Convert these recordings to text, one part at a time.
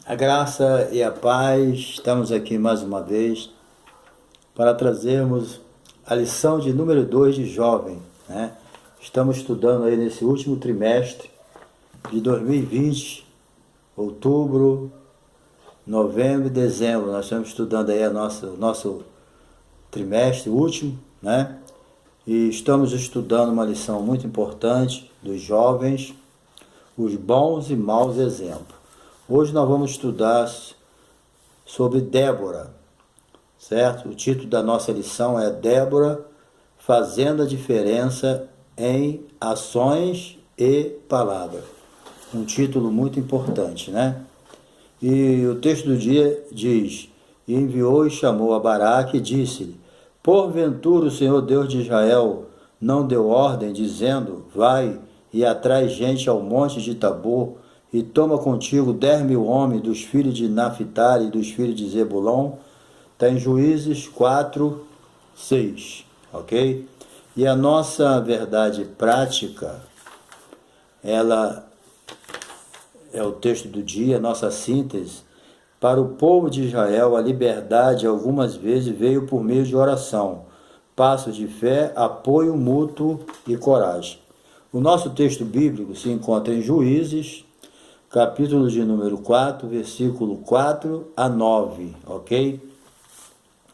A graça e a paz, estamos aqui mais uma vez para trazermos a lição de número 2 de jovem, né? Estamos estudando aí nesse último trimestre de 2020, outubro, novembro e dezembro. Nós estamos estudando aí nosso trimestre último, né? E estamos estudando uma lição muito importante dos jovens, os bons e maus exemplos. Hoje nós vamos estudar sobre Débora, certo? O título da nossa lição é Débora fazendo a diferença em ações e palavras. Um título muito importante, né? E o texto do dia diz: E enviou e chamou a Baraque e disse-lhe: Porventura o Senhor Deus de Israel não deu ordem, dizendo: Vai e atrai gente ao monte de Tabor, e toma contigo 10.000 homens dos filhos de Naphtali e dos filhos de Zebulon. Está em Juízes 4, 6, ok? E a nossa verdade prática, ela é o texto do dia, nossa síntese. Para o povo de Israel, a liberdade algumas vezes veio por meio de oração, passos de fé, apoio mútuo e coragem. O nosso texto bíblico se encontra em Juízes, capítulo de número 4, versículo 4 a 9, ok?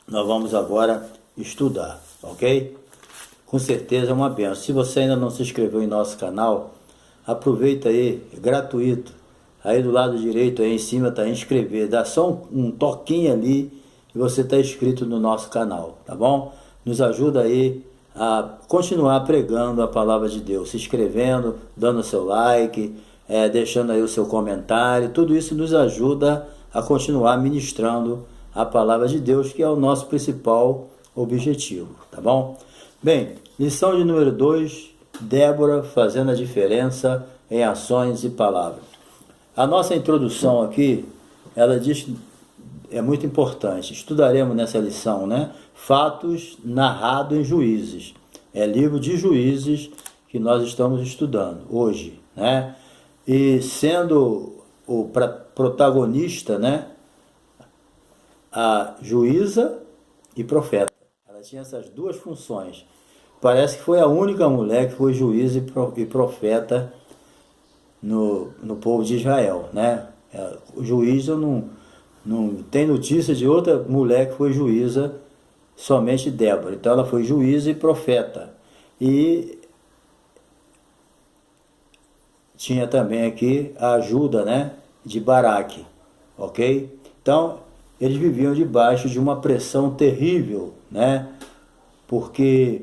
Nós vamos agora estudar, ok? Com certeza é uma benção. Se você ainda não se inscreveu em nosso canal, aproveita aí, é gratuito. Aí do lado direito, aí em cima está inscrever. Dá só um toquinho ali e você está inscrito no nosso canal, tá bom? Nos ajuda aí a continuar pregando a palavra de Deus, se inscrevendo, dando seu like, deixando aí o seu comentário. Tudo isso nos ajuda a continuar ministrando a palavra de Deus, que é o nosso principal objetivo, tá bom? Bem, lição de número 2, Débora fazendo a diferença em ações e palavras. A nossa introdução aqui, ela diz, é muito importante. Estudaremos nessa lição, né? Fatos narrados em Juízes. É livro de Juízes que nós estamos estudando hoje, né? E sendo o protagonista, né? A juíza e profeta. Ela tinha essas duas funções. Parece que foi a única mulher que foi juíza e profeta no povo de Israel, né? O juiz, eu não tem notícia de outra mulher que foi juíza, somente Débora. Então ela foi juíza e profeta. E tinha também aqui a ajuda, né, de Baraque, ok? Então eles viviam debaixo de uma pressão terrível, né? Porque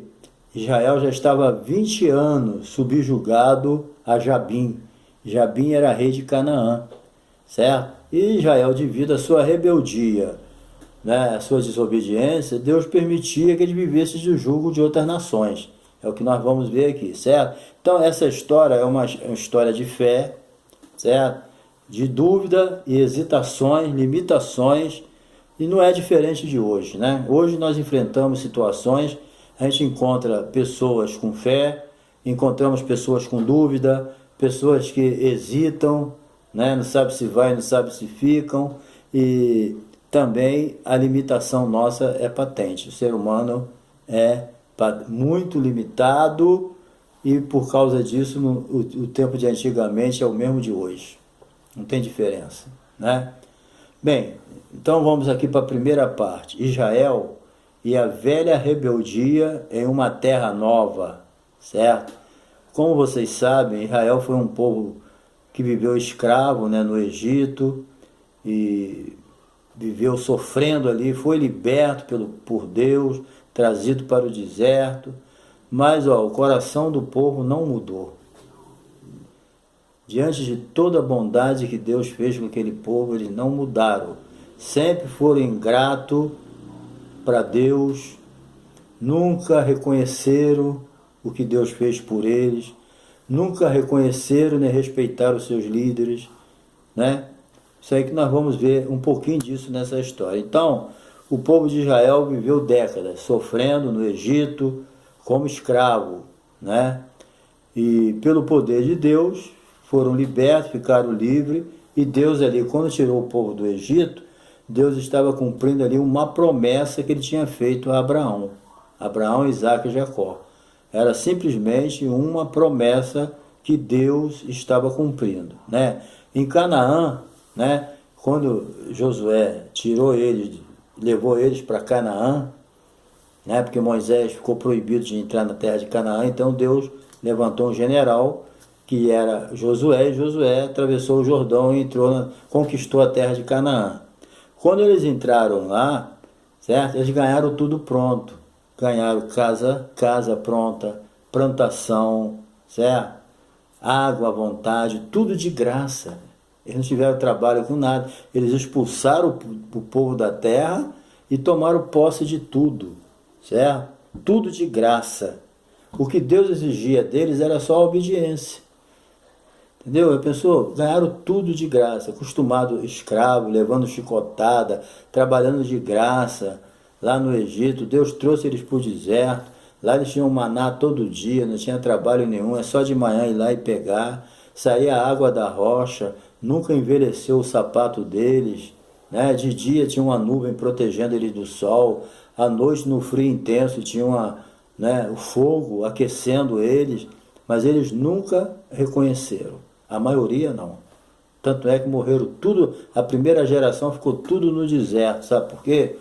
Israel já estava há 20 anos subjugado a Jabim. Jabim era rei de Canaã, certo? E Israel, devido à sua rebeldia, né, a sua desobediência, Deus permitia que ele vivesse de jugo de outras nações. É o que nós vamos ver aqui, certo? Então essa história é uma história de fé, certo? De dúvida e hesitações, limitações, e não é diferente de hoje, né? Hoje nós enfrentamos situações, a gente encontra pessoas com fé, encontramos pessoas com dúvida, pessoas que hesitam, né? Não sabe se vai, não sabe se ficam, e também a limitação nossa é patente. O ser humano é muito limitado e por causa disso o tempo de antigamente é o mesmo de hoje. Não tem diferença, né? Bem, então vamos aqui para a primeira parte. Israel e a velha rebeldia em uma terra nova, certo? Como vocês sabem, Israel foi um povo que viveu escravo, né, no Egito e viveu sofrendo ali, foi liberto por Deus, trazido para o deserto, mas o coração do povo não mudou. Diante de toda a bondade que Deus fez com aquele povo, eles não mudaram. Sempre foram ingratos para Deus, nunca reconheceram o que Deus fez por eles, nunca reconheceram nem respeitaram os seus líderes, né? Isso aí que nós vamos ver um pouquinho disso nessa história. Então, o povo de Israel viveu décadas sofrendo no Egito como escravo, né? E pelo poder de Deus foram libertos, ficaram livres E Deus ali, quando tirou o povo do Egito, Deus estava cumprindo ali uma promessa que ele tinha feito a Abraão. Abraão, Isaque e Jacó. Era simplesmente uma promessa que Deus estava cumprindo, né? Em Canaã, né, quando Josué tirou eles, levou eles para Canaã, né, porque Moisés ficou proibido de entrar na terra de Canaã, então Deus levantou um general que era Josué, e Josué atravessou o Jordão e conquistou a terra de Canaã. Quando eles entraram lá, certo? Eles ganharam tudo pronto. Ganharam casa pronta, plantação, certo? Água à vontade, tudo de graça. Eles não tiveram trabalho com nada. Eles expulsaram o povo da terra e tomaram posse de tudo, certo? Tudo de graça. O que Deus exigia deles era só a obediência. Entendeu? A pessoa ganharam tudo de graça, acostumado escravo, levando chicotada, trabalhando de graça. Lá no Egito, Deus trouxe eles para o deserto. Lá eles tinham maná todo dia, não tinha trabalho nenhum, é só de manhã ir lá e pegar. Saía a água da rocha, nunca envelheceu o sapato deles. Né? De dia tinha uma nuvem protegendo eles do sol. À noite, no frio intenso, tinha o fogo aquecendo eles. Mas eles nunca reconheceram. A maioria não. Tanto é que morreram tudo, a primeira geração ficou tudo no deserto. Sabe por quê?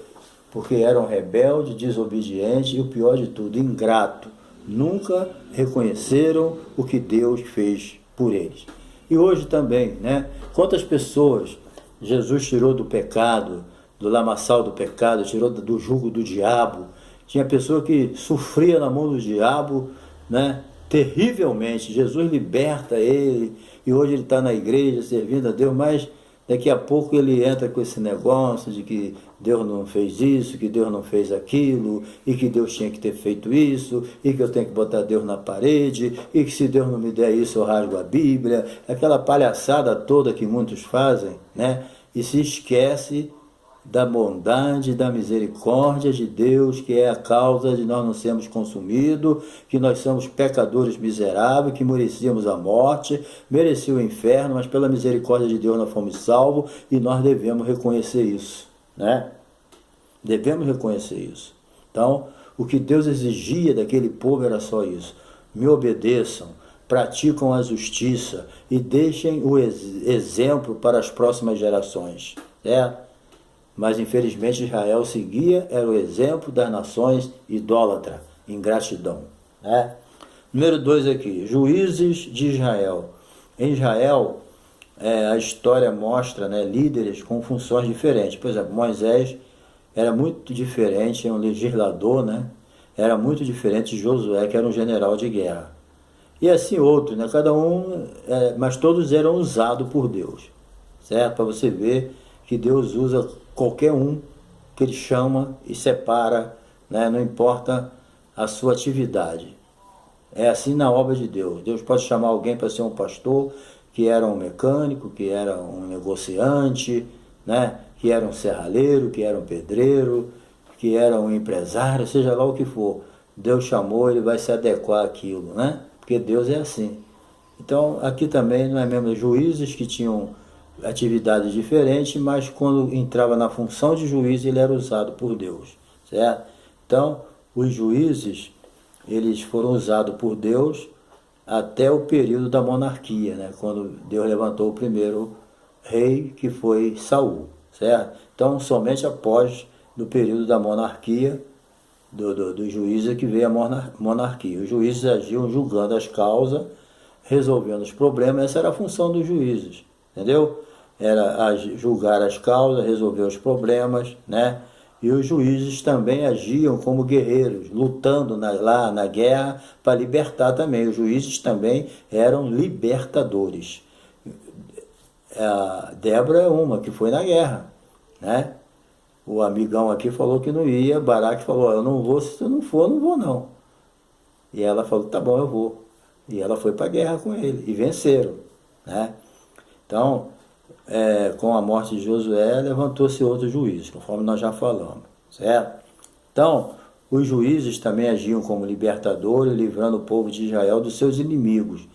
Porque eram rebeldes, desobedientes e o pior de tudo, ingrato. Nunca reconheceram o que Deus fez por eles. E hoje também, né? Quantas pessoas Jesus tirou do pecado, do lamaçal do pecado, tirou do jugo do diabo. Tinha pessoa que sofria na mão do diabo, né? Terrivelmente. Jesus liberta ele e hoje ele está na igreja servindo a Deus, mas daqui a pouco ele entra com esse negócio de que Deus não fez isso, que Deus não fez aquilo, e que Deus tinha que ter feito isso, e que eu tenho que botar Deus na parede, e que se Deus não me der isso eu rasgo a Bíblia. Aquela palhaçada toda que muitos fazem, né? E se esquece da bondade, da misericórdia de Deus, que é a causa de nós não sermos consumidos, que nós somos pecadores miseráveis, que merecíamos a morte, merecia o inferno, mas pela misericórdia de Deus nós fomos salvos e nós devemos reconhecer isso, né? Devemos reconhecer isso. Então, o que Deus exigia daquele povo era só isso: me obedeçam, praticam a justiça e deixem o exemplo para as próximas gerações, certo? Mas infelizmente Israel seguia, era o exemplo das nações idólatras, ingratidão. Né? Número 2 aqui, juízes de Israel. Em Israel, a história mostra, né, líderes com funções diferentes. Por exemplo, Moisés era muito diferente, é um legislador, né? Era muito diferente de Josué, que era um general de guerra. E assim outros, né? Cada um, mas todos eram usados por Deus, certo? Para você ver que Deus usa qualquer um que ele chama e separa, né? Não importa a sua atividade. É assim na obra de Deus. Deus pode chamar alguém para ser um pastor, que era um mecânico, que era um negociante, né? Que era um serralheiro, que era um pedreiro, que era um empresário, seja lá o que for. Deus chamou, ele vai se adequar àquilo, né? Porque Deus é assim. Então, aqui também não é mesmo juízes que tinham atividades diferentes, mas quando entrava na função de juiz, ele era usado por Deus, certo? Então, os juízes, eles foram usados por Deus até o período da monarquia, né? Quando Deus levantou o primeiro rei, que foi Saul, certo? Então, somente após do período da monarquia, do juízo, que veio a monarquia. Os juízes agiam julgando as causas, resolvendo os problemas. Essa era a função dos juízes, entendeu? Era julgar as causas, resolver os problemas, né? E os juízes também agiam como guerreiros, lutando lá na guerra para libertar também. Os juízes também eram libertadores. A Débora é uma que foi na guerra, né? O amigão aqui falou que não ia, Baraque falou, eu não vou, se tu não for, eu não vou não. E ela falou, tá bom, eu vou. E ela foi para a guerra com ele, e venceram, né? Então, com a morte de Josué, levantou-se outro juiz, conforme nós já falamos, certo? Então, os juízes também agiam como libertadores, livrando o povo de Israel dos seus inimigos.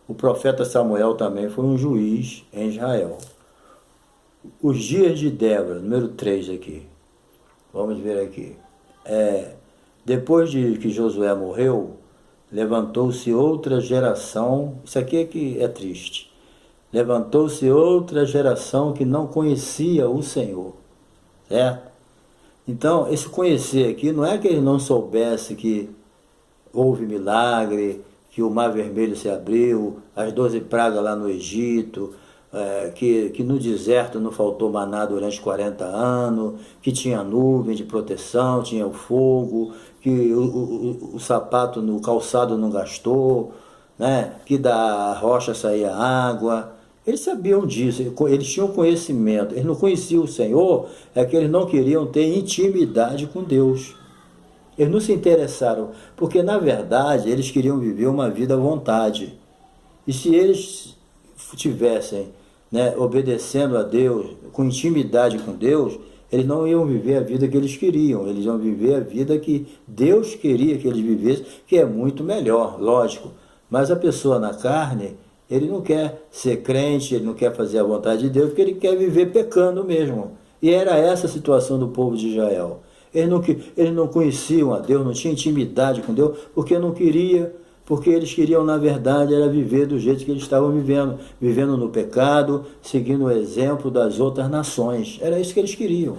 O profeta Samuel também foi um juiz em Israel. Os dias de Débora, número 3 aqui. Vamos ver aqui. Depois de que Josué morreu, levantou-se outra geração. Isso aqui é que é triste. Levantou-se outra geração que não conhecia o Senhor. Certo? Então, esse conhecer aqui não é que ele não soubesse que houve milagre, que o Mar Vermelho se abriu, as 12 pragas lá no Egito, que no deserto não faltou maná durante 40 anos, que tinha nuvem de proteção, tinha o fogo, que o sapato no calçado não gastou, né? Que da rocha saía água. Eles sabiam disso, eles tinham conhecimento. Eles não conheciam o Senhor, é que eles não queriam ter intimidade com Deus. Eles não se interessaram, porque na verdade eles queriam viver uma vida à vontade. E se eles tivessem, né, obedecendo a Deus, com intimidade com Deus, eles não iam viver a vida que eles queriam, eles iam viver a vida que Deus queria que eles vivessem, que é muito melhor, lógico. Mas a pessoa na carne, ele não quer ser crente, ele não quer fazer a vontade de Deus, porque ele quer viver pecando mesmo. E era essa a situação do povo de Israel. Eles não conheciam a Deus, não tinham intimidade com Deus, porque não queria, porque eles queriam, na verdade, era viver do jeito que eles estavam vivendo no pecado, seguindo o exemplo das outras nações. Era isso que eles queriam,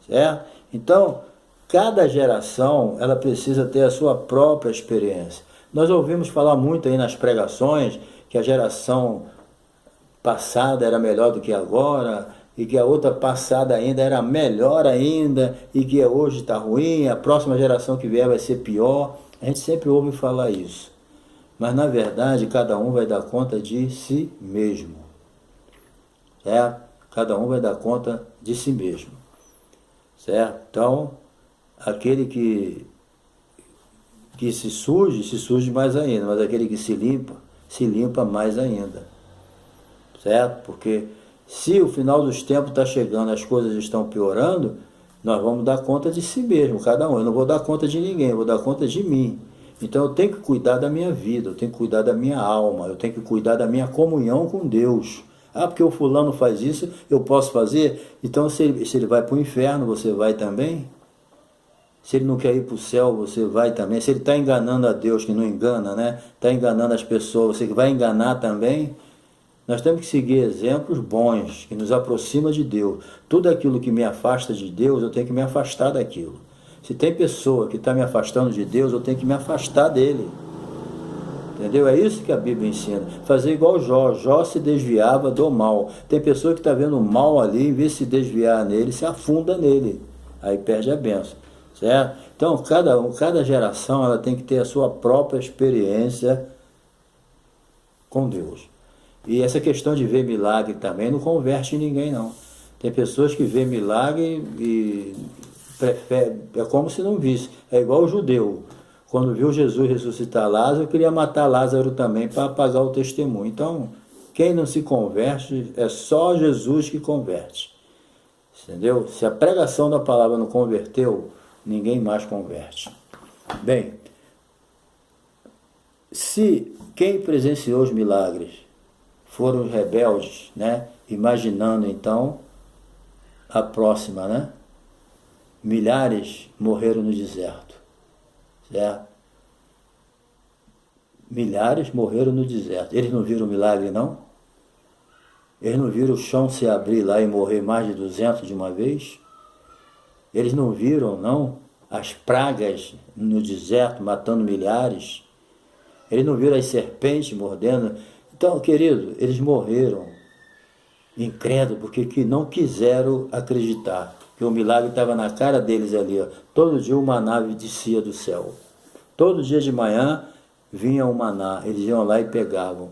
certo? Então, cada geração, ela precisa ter a sua própria experiência. Nós ouvimos falar muito aí nas pregações que a geração passada era melhor do que agora, e que a outra passada ainda era melhor ainda, e que hoje está ruim, a próxima geração que vier vai ser pior. A gente sempre ouve falar isso. Mas, na verdade, cada um vai dar conta de si mesmo. Certo? Cada um vai dar conta de si mesmo. Certo? Então, aquele que se surge mais ainda, mas aquele que se limpa mais ainda. Certo? Porque se o final dos tempos está chegando, as coisas estão piorando, nós vamos dar conta de si mesmo, cada um. Eu não vou dar conta de ninguém, eu vou dar conta de mim. Então eu tenho que cuidar da minha vida, eu tenho que cuidar da minha alma, eu tenho que cuidar da minha comunhão com Deus. Ah, porque o fulano faz isso, eu posso fazer? Então se ele vai para o inferno, você vai também? Se ele não quer ir para o céu, você vai também? Se ele está enganando a Deus, que não engana, né? Está enganando as pessoas, você vai enganar também? Nós temos que seguir exemplos bons, que nos aproximam de Deus. Tudo aquilo que me afasta de Deus, eu tenho que me afastar daquilo. Se tem pessoa que está me afastando de Deus, eu tenho que me afastar dele. Entendeu? É isso que a Bíblia ensina. Fazer igual Jó. Jó se desviava do mal. Tem pessoa que está vendo o mal ali, em vez de se desviar nele, se afunda nele. Aí perde a bênção. Certo? Então, cada geração ela tem que ter a sua própria experiência com Deus. E essa questão de ver milagre também não converte ninguém, não. Tem pessoas que vê milagre e prefere, é como se não visse. É igual o judeu. Quando viu Jesus ressuscitar Lázaro, queria matar Lázaro também para apagar o testemunho. Então, quem não se converte, é só Jesus que converte. Entendeu? Se a pregação da palavra não converteu, ninguém mais converte. Bem, se quem presenciou os milagres foram os rebeldes, né? Imaginando então a próxima, né? Milhares morreram no deserto, certo? Milhares morreram no deserto. Eles não viram o milagre, não? Eles não viram o chão se abrir lá e morrer mais de 200 de uma vez? Eles não viram, não, as pragas no deserto matando milhares? Eles não viram as serpentes mordendo? Então, querido, eles morreram incrédulos porque não quiseram acreditar que o milagre estava na cara deles ali. Ó. Todo dia uma nave descia do céu. Todo dia de manhã vinha o maná, eles iam lá e pegavam.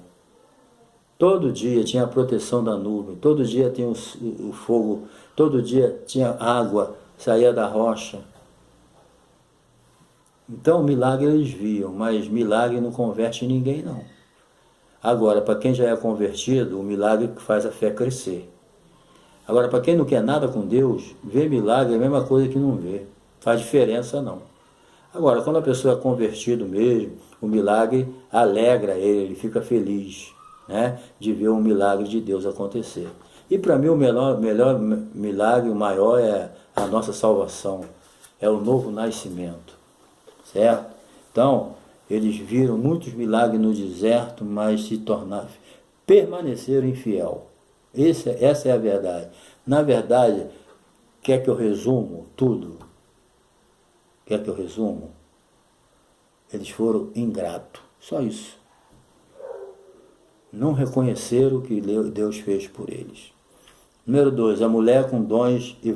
Todo dia tinha a proteção da nuvem, todo dia tinha o fogo, todo dia tinha água, saía da rocha. Então, milagre eles viam, mas milagre não converte ninguém, não. Agora, para quem já é convertido, o milagre faz a fé crescer. Agora, para quem não quer nada com Deus, ver milagre é a mesma coisa que não ver. Faz diferença, não. Agora, quando a pessoa é convertido mesmo, o milagre alegra ele fica feliz, né, de ver um milagre de Deus acontecer. E para mim o melhor milagre, o maior é a nossa salvação, é o novo nascimento, certo? Então, eles viram muitos milagres no deserto, mas permaneceram infiel. Essa é a verdade. Na verdade, quer que eu resumo tudo? Quer que eu resumo? Eles foram ingratos, só isso. Não reconheceram o que Deus fez por eles. Número 2, a mulher com dons e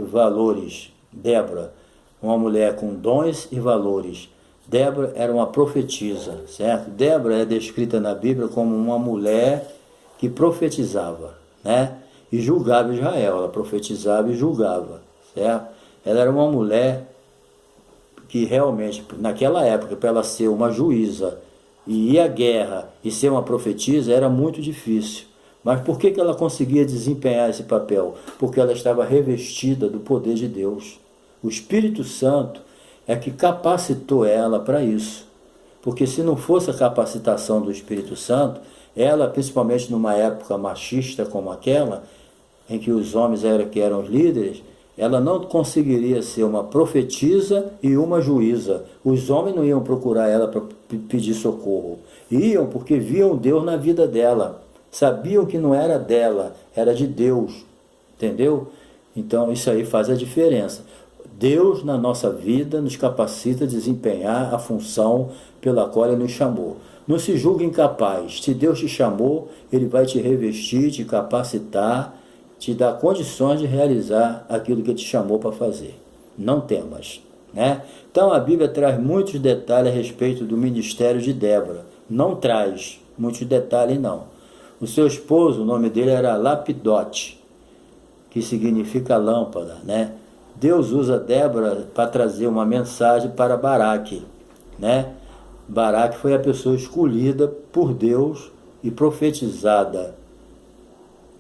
valores. Débora, uma mulher com dons e valores. Débora era uma profetisa, certo? Débora é descrita na Bíblia como uma mulher que profetizava, né? E julgava Israel. Ela profetizava e julgava, certo? Ela era uma mulher que realmente, naquela época, para ela ser uma juíza e ir à guerra e ser uma profetisa, era muito difícil. Mas por que ela conseguia desempenhar esse papel? Porque ela estava revestida do poder de Deus. O Espírito Santo é que capacitou ela para isso. Porque se não fosse a capacitação do Espírito Santo, ela, principalmente numa época machista como aquela, em que os homens eram os líderes, ela não conseguiria ser uma profetisa e uma juíza. Os homens não iam procurar ela para pedir socorro. Iam porque viam Deus na vida dela. Sabiam que não era dela, era de Deus. Entendeu? Então isso aí faz a diferença. Deus na nossa vida nos capacita a desempenhar a função pela qual Ele nos chamou. Não se julgue incapaz. Se Deus te chamou, Ele vai te revestir, te capacitar, te dar condições de realizar aquilo que Ele te chamou para fazer. Não temas, né? Então a Bíblia traz muitos detalhes a respeito do ministério de Débora. Não traz muitos detalhes, não. O seu esposo, o nome dele era Lapidote, que significa lâmpada, né? Deus usa Débora para trazer uma mensagem para Baraque, né? Baraque foi a pessoa escolhida por Deus e profetizada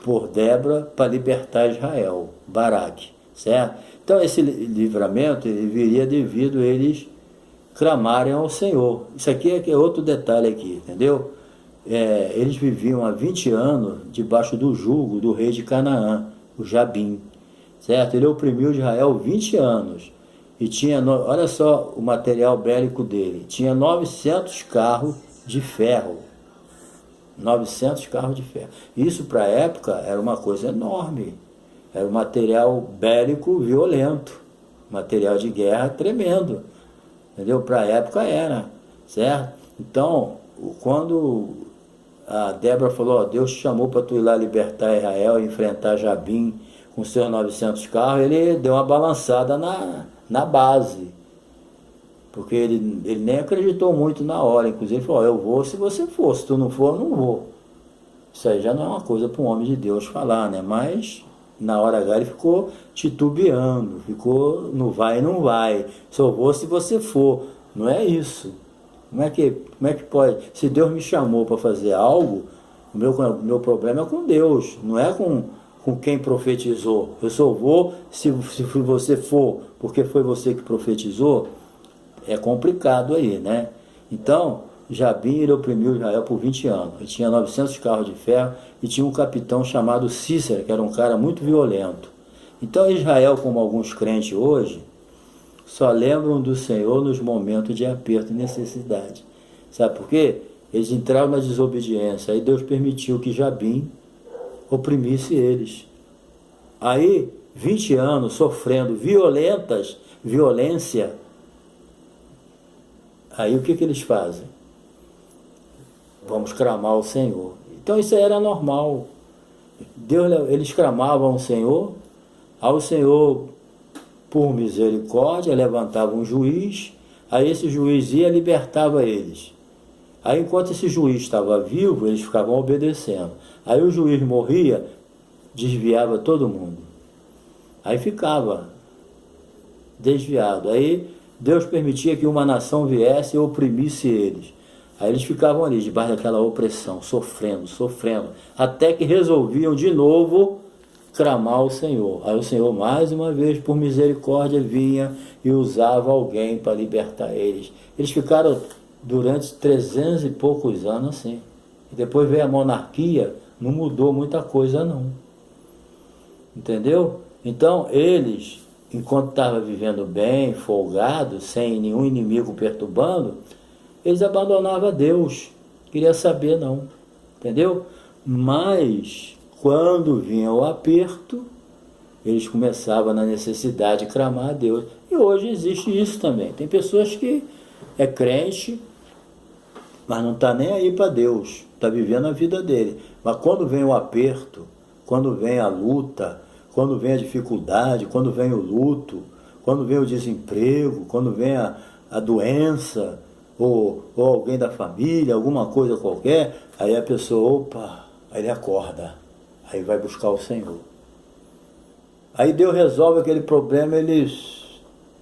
por Débora para libertar Israel, Baraque, certo? Então esse livramento ele viria devido a eles clamarem ao Senhor. Isso aqui é outro detalhe aqui, entendeu? Eles viviam há 20 anos debaixo do jugo do rei de Canaã, o Jabim, certo? Ele oprimiu Israel 20 anos e tinha, olha só o material bélico dele, tinha 900 carros de ferro. 900 carros de ferro. Isso para a época era uma coisa enorme. Era um material bélico violento. Material de guerra tremendo. Entendeu? Para a época era. Certo? Então, quando a Débora falou, Deus te chamou para tu ir lá libertar Israel e enfrentar Jabim com seus 900 carros, ele deu uma balançada na base. Porque ele nem acreditou muito na hora. Inclusive ele falou, eu vou se você for, se tu não for, eu não vou. Isso aí já não é uma coisa para um homem de Deus falar, né? Mas na hora H ele ficou titubeando, ficou no vai e não vai. Só vou se você for. Não é isso. Como é que pode? Se Deus me chamou para fazer algo, o meu problema é com Deus, não é com quem profetizou. Eu só vou se você for, porque foi você que profetizou. É complicado aí, né? Então, Jabim ele oprimiu Israel por 20 anos. Ele tinha 900 carros de ferro e tinha um capitão chamado Cícera, que era um cara muito violento. Então, Israel, como alguns crentes hoje, só lembram do Senhor nos momentos de aperto e necessidade. Sabe por quê? Eles entraram na desobediência. Aí Deus permitiu que Jabim oprimisse eles. Aí, 20 anos sofrendo violência. Aí o que eles fazem? Vamos clamar ao Senhor. Então isso era normal. Eles clamavam ao Senhor, por misericórdia, levantava um juiz, aí esse juiz ia e libertava eles. Aí enquanto esse juiz estava vivo, eles ficavam obedecendo. Aí o juiz morria, desviava todo mundo. Aí ficava desviado. Aí Deus permitia que uma nação viesse e oprimisse eles. Aí eles ficavam ali, debaixo daquela opressão, sofrendo, até que resolviam de novo clamar ao Senhor. Aí o Senhor, mais uma vez, por misericórdia, vinha e usava alguém para libertar eles. Eles ficaram durante 300 e poucos anos assim. E depois veio a monarquia não mudou muita coisa não. Entendeu? Então eles, enquanto estavam vivendo bem, folgados, sem nenhum inimigo perturbando, eles abandonavam Deus, queria saber não, entendeu? Mas quando vinha o aperto, eles começavam na necessidade de clamar a Deus. E hoje existe isso também. Tem pessoas que é crente, mas não está nem aí para Deus, está vivendo a vida dele. Mas quando vem o aperto, quando vem a luta, quando vem a dificuldade, quando vem o luto, quando vem o desemprego, quando vem a doença, ou alguém da família, alguma coisa qualquer, aí a pessoa, opa, aí ele acorda, aí vai buscar o Senhor. Aí Deus resolve aquele problema, ele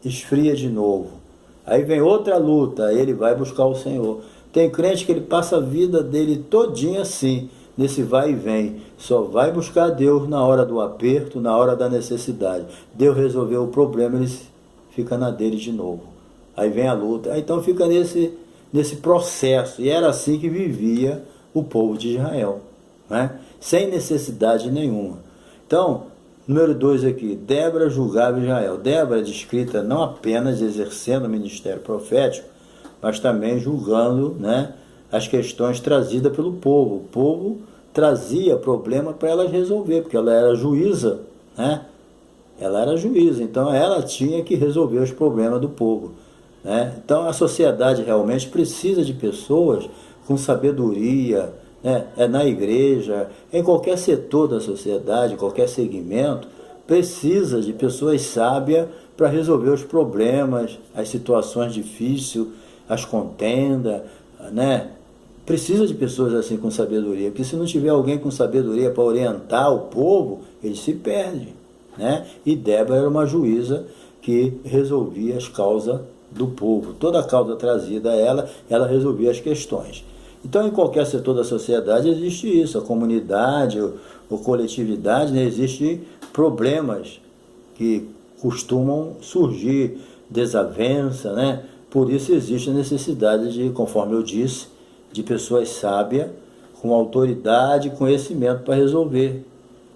esfria de novo. Aí vem outra luta, aí ele vai buscar o Senhor. Tem crente que ele passa a vida dele todinha assim, nesse vai e vem. Só vai buscar Deus na hora do aperto, na hora da necessidade. Deus resolveu o problema, ele fica na dele de novo. Aí vem a luta. Aí, então fica nesse processo. E era assim que vivia o povo de Israel, né? Sem necessidade nenhuma. Então, número 2 aqui, Débora julgava Israel. Débora é descrita não apenas exercendo o ministério profético, mas também julgando, né, as questões trazidas pelo povo. O povo trazia problema para elas resolver, porque ela era juíza, né? Ela era juíza, então ela tinha que resolver os problemas do povo, né? Então a sociedade realmente precisa de pessoas com sabedoria, né? Na igreja, em qualquer setor da sociedade, qualquer segmento, precisa de pessoas sábias para resolver os problemas, as situações difíceis, as contendas, né? Precisa de pessoas assim com sabedoria, porque se não tiver alguém com sabedoria para orientar o povo, ele se perde, né? E Débora era uma juíza que resolvia as causas do povo. Toda a causa trazida a ela resolvia as questões. Então, em qualquer setor da sociedade existe isso, a comunidade ou coletividade, né? Existem problemas que costumam surgir, desavença, né? Por isso existe a necessidade de, conforme eu disse, de pessoas sábias, com autoridade e conhecimento para resolver.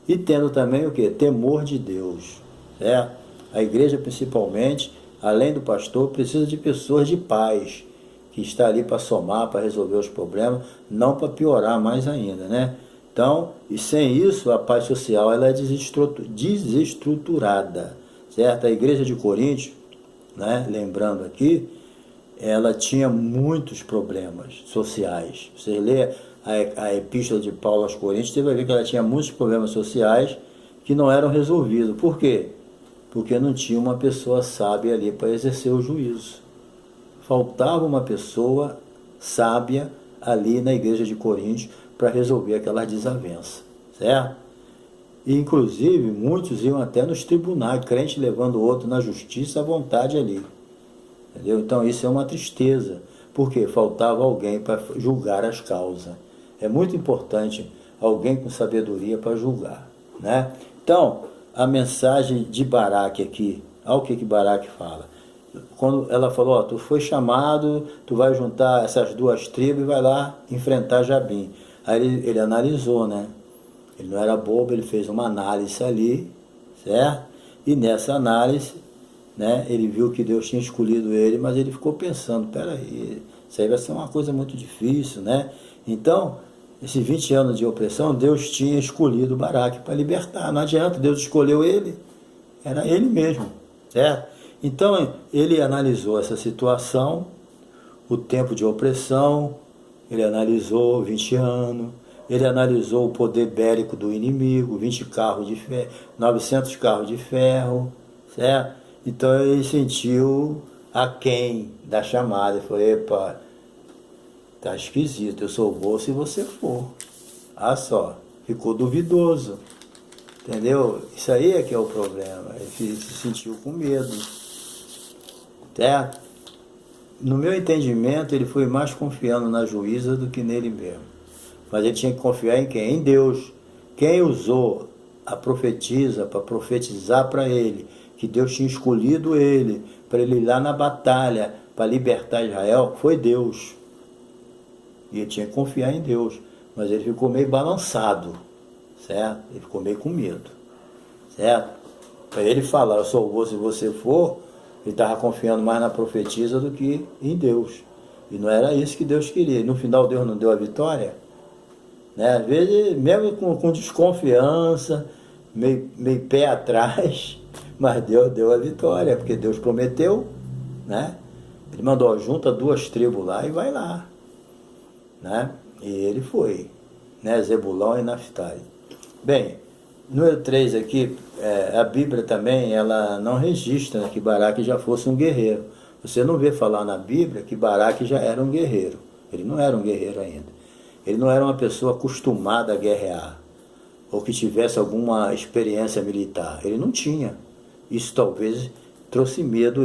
E tendo também o quê? Temor de Deus, certo? A igreja, principalmente, além do pastor, precisa de pessoas de paz, que está ali para somar, para resolver os problemas, não para piorar mais ainda, né? Então, e sem isso, a paz social ela é desestruturada, certo? A igreja de Corinto, né, lembrando aqui, ela tinha muitos problemas sociais. Você lê a epístola de Paulo aos Coríntios, você vai ver que ela tinha muitos problemas sociais que não eram resolvidos. Por quê? Porque não tinha uma pessoa sábia ali para exercer o juízo. Faltava uma pessoa sábia ali na igreja de Corinto para resolver aquelas desavenças, certo? E, inclusive, muitos iam até nos tribunais, crente levando o outro na justiça à vontade ali. Entendeu? Então isso é uma tristeza, porque faltava alguém para julgar as causas. É muito importante alguém com sabedoria para julgar, né? Então, a mensagem de Baraque aqui, olha o que Baraque fala. Quando ela falou, ó, tu foi chamado, tu vai juntar essas duas tribos e vai lá enfrentar Jabim. Aí ele analisou, né? Ele não era bobo, ele fez uma análise ali, certo? E nessa análise, né, ele viu que Deus tinha escolhido ele, mas ele ficou pensando, peraí, isso aí vai ser uma coisa muito difícil, né? Então, esses 20 anos de opressão, Deus tinha escolhido Baraque para libertar. Não adianta, Deus escolheu ele, era ele mesmo, certo? Então, ele analisou essa situação, o tempo de opressão, ele analisou 20 anos, ele analisou o poder bélico do inimigo, 20 carros de ferro, 900 carros de ferro, certo? Então ele sentiu aquém da chamada, ele falou, epa, tá esquisito, eu só vou se você for. Ah só, ficou duvidoso, entendeu? Isso aí é que é o problema, ele se sentiu com medo, certo? No meu entendimento, ele foi mais confiando na juíza do que nele mesmo. Mas ele tinha que confiar em quem? Em Deus. Quem usou a profetisa para profetizar para ele que Deus tinha escolhido ele para ele ir lá na batalha para libertar Israel, foi Deus. E ele tinha que confiar em Deus. mas ele ficou meio balançado, certo? Ele ficou meio com medo, certo? Para ele falar, eu sou o vou se você for, ele estava confiando mais na profetisa do que em Deus. E não era isso que Deus queria. E no final Deus não deu a vitória, né? Às vezes, mesmo com desconfiança, meio pé atrás, mas Deus deu a vitória, porque Deus prometeu, né? Ele mandou, junta 2 tribos lá e vai lá, né? E ele foi, né? Zebulão e Naftali. Bem, número 3 aqui, a Bíblia também, ela não registra, né, que Baraque já fosse um guerreiro. Você não vê falar na Bíblia que Baraque já era um guerreiro. Ele não era um guerreiro ainda. Ele não era uma pessoa acostumada a guerrear, ou que tivesse alguma experiência militar. Ele não tinha. Isso talvez trouxe medo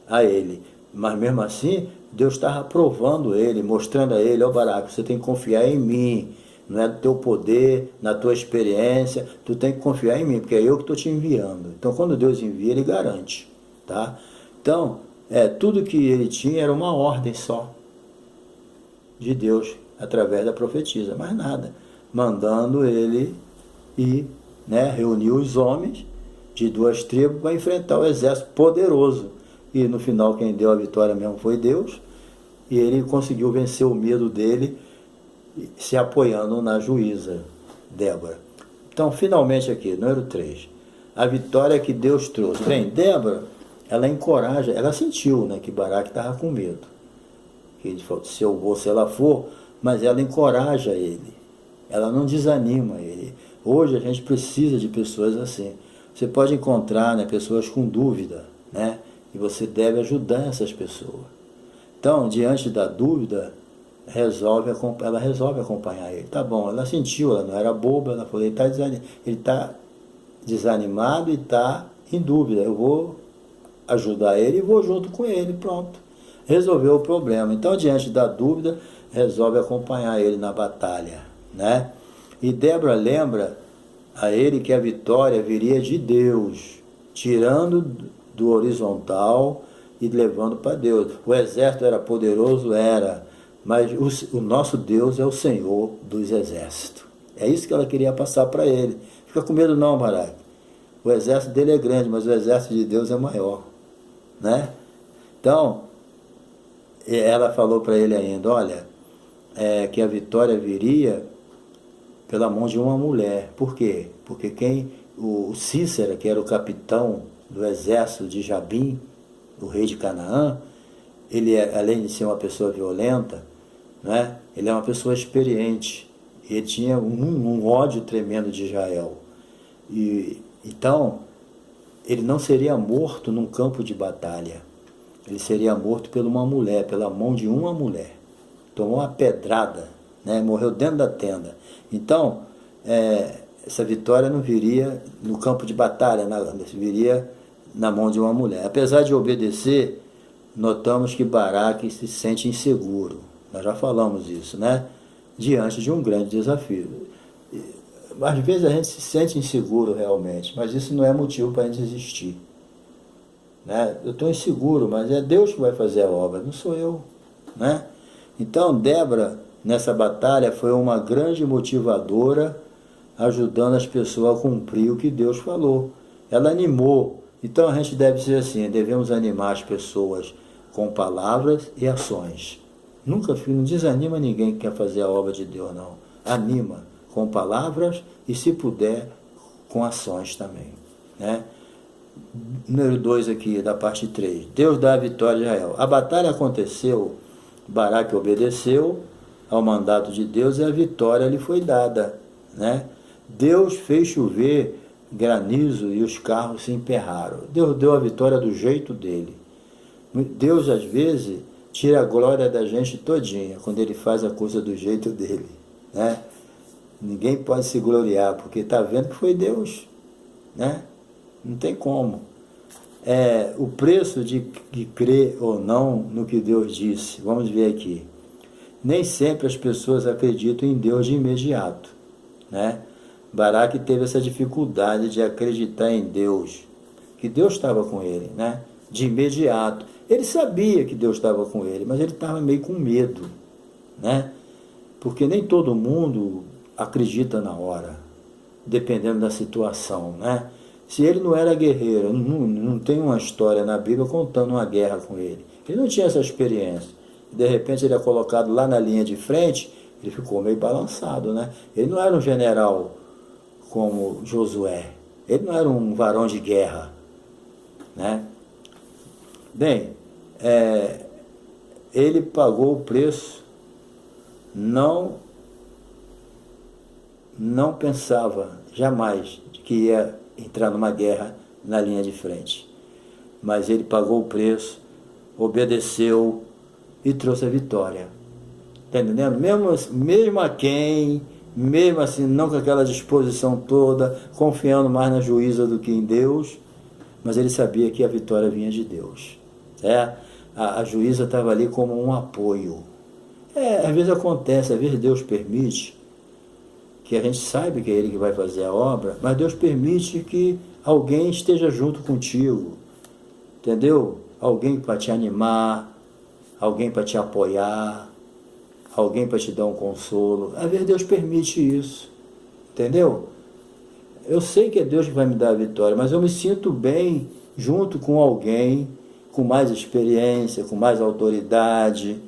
a ele. Mas mesmo assim, Deus estava provando ele, mostrando a ele, Baraque, você tem que confiar em mim. Não é do teu poder, na tua experiência, tu tem que confiar em mim, porque é eu que estou te enviando. Então, quando Deus envia, ele garante, tá? Então, tudo que ele tinha era uma ordem só de Deus, através da profetisa, mais nada. Mandando ele ir, né, reunir os homens de 2 tribos para enfrentar o exército poderoso. E no final quem deu a vitória mesmo foi Deus, e ele conseguiu vencer o medo dele, se apoiando na juíza Débora. Então, finalmente aqui, número 3, a vitória que Deus trouxe. Bem, Débora, ela encoraja, ela sentiu, né, que Baraque estava com medo. Que ele falou, se eu vou, se ela for, mas ela encoraja ele. Ela não desanima ele. Hoje a gente precisa de pessoas assim. Você pode encontrar, né, pessoas com dúvida, né, e você deve ajudar essas pessoas. Então, diante da dúvida, ela resolve acompanhar ele. Tá bom, ela sentiu, ela não era boba, ela falou, ele está desanimado e está em dúvida, eu vou ajudar ele e vou junto com ele, pronto. Resolveu o problema. Então, diante da dúvida, resolve acompanhar ele na batalha, né? E Débora lembra a ele que a vitória viria de Deus, tirando do horizontal e levando para Deus. O exército era poderoso? Era, mas o nosso Deus é o Senhor dos exércitos. É isso que ela queria passar para ele. Fica com medo não, Baraque. O exército dele é grande, mas o exército de Deus é maior, né? Então, ela falou para ele ainda, olha, que a vitória viria pela mão de uma mulher. Por quê? Porque o Cícera, que era o capitão do exército de Jabim, o rei de Canaã, ele, além de ser uma pessoa violenta, né, ele é uma pessoa experiente. Ele tinha um ódio tremendo de Israel. Então, ele não seria morto num campo de batalha. Ele seria morto por uma mulher, pela mão de uma mulher. Tomou uma pedrada, né, morreu dentro da tenda. Então, essa vitória não viria no campo de batalha, viria na mão de uma mulher. Apesar de obedecer, notamos que Baraque se sente inseguro. Nós já falamos isso, né? Diante de um grande desafio. Às vezes a gente se sente inseguro realmente, mas isso não é motivo para a gente desistir, né? Eu estou inseguro, mas é Deus que vai fazer a obra, não sou eu, né? Então, Débora, nessa batalha, foi uma grande motivadora, ajudando as pessoas a cumprir o que Deus falou. Ela animou. Então, a gente deve ser assim, devemos animar as pessoas com palavras e ações. Nunca não desanima ninguém que quer fazer a obra de Deus, não. Anima com palavras e, se puder, com ações também, né? Número 2 aqui, da parte 3. Deus dá a vitória a Israel. A batalha aconteceu, Baraque obedeceu ao mandato de Deus e a vitória lhe foi dada, né? Deus fez chover granizo e os carros se emperraram. Deus deu a vitória do jeito dele. Deus, às vezes, tira a glória da gente todinha, quando ele faz a coisa do jeito dele, né? Ninguém pode se gloriar, porque está vendo que foi Deus, né? Não tem como. O preço de crer ou não no que Deus disse. Vamos ver aqui. Nem sempre as pessoas acreditam em Deus de imediato, né? Baraque teve essa dificuldade de acreditar em Deus, que Deus estava com ele, né? De imediato. Ele sabia que Deus estava com ele, mas ele estava meio com medo, né? porque nem todo mundo acredita na hora, dependendo da situação, né? Se ele não era guerreiro, não tem uma história na Bíblia contando uma guerra com ele. Ele não tinha essa experiência. De repente ele é colocado lá na linha de frente, ele ficou meio balançado, né? Ele não era um general como Josué. Ele não era um varão de guerra, né? Bem, ele pagou o preço, não pensava jamais que ia entrar numa guerra na linha de frente. Mas ele pagou o preço, obedeceu e trouxe a vitória. Está entendendo? Mesmo a quem, mesmo assim, não com aquela disposição toda, confiando mais na juíza do que em Deus, mas ele sabia que a vitória vinha de Deus. Certo? A juíza estava ali como um apoio. Às vezes acontece, às vezes Deus permite que a gente saiba que é Ele que vai fazer a obra, mas Deus permite que alguém esteja junto contigo, entendeu? Alguém para te animar, alguém para te apoiar, alguém para te dar um consolo. Às vezes Deus permite isso, entendeu? Eu sei que é Deus que vai me dar a vitória, mas eu me sinto bem junto com alguém com mais experiência, com mais autoridade,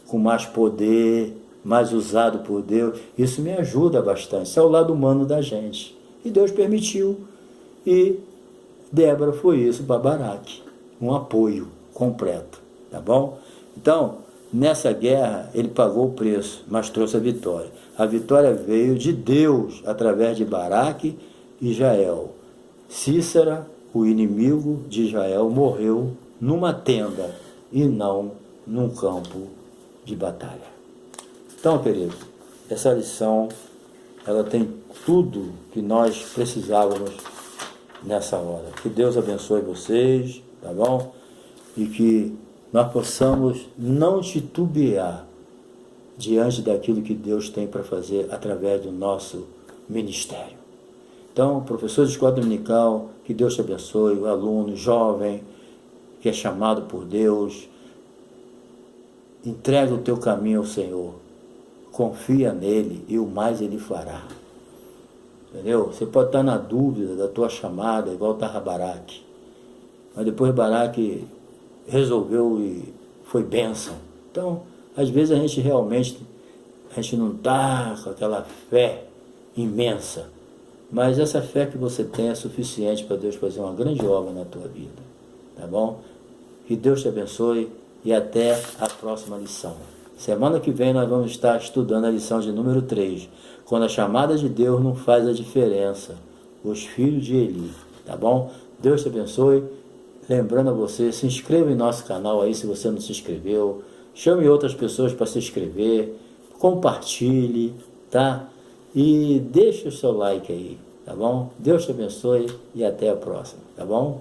com mais poder, mais usado por Deus. Isso me ajuda bastante. Isso é o lado humano da gente. E Deus permitiu. E Débora foi isso para Baraque. Um apoio completo. Tá bom? Então, nessa guerra, ele pagou o preço, mas trouxe a vitória. A vitória veio de Deus, através de Baraque e Jael. Císera, o inimigo de Israel, morreu numa tenda e não num campo de batalha. Então, querido, essa lição, ela tem tudo que nós precisávamos nessa hora. Que Deus abençoe vocês, tá bom? E que nós possamos não titubear diante daquilo que Deus tem para fazer através do nosso ministério. Então, professor de escola dominical, que Deus te abençoe, o aluno, jovem, que é chamado por Deus, entrega o teu caminho ao Senhor, confia nele e o mais ele fará. Entendeu? Você pode estar na dúvida da tua chamada, igual estava Baraque, mas depois Baraque resolveu e foi bênção. Então, às vezes a gente não está com aquela fé imensa, mas essa fé que você tem é suficiente para Deus fazer uma grande obra na tua vida. Tá bom? Que Deus te abençoe e até a próxima lição. Semana que vem nós vamos estar estudando a lição de número 3, quando a chamada de Deus não faz a diferença, os filhos de Eli. Tá bom? Deus te abençoe. Lembrando a você, se inscreva em nosso canal aí se você não se inscreveu. Chame outras pessoas para se inscrever. Compartilhe, tá? E deixe o seu like aí, tá bom? Deus te abençoe e até a próxima, tá bom?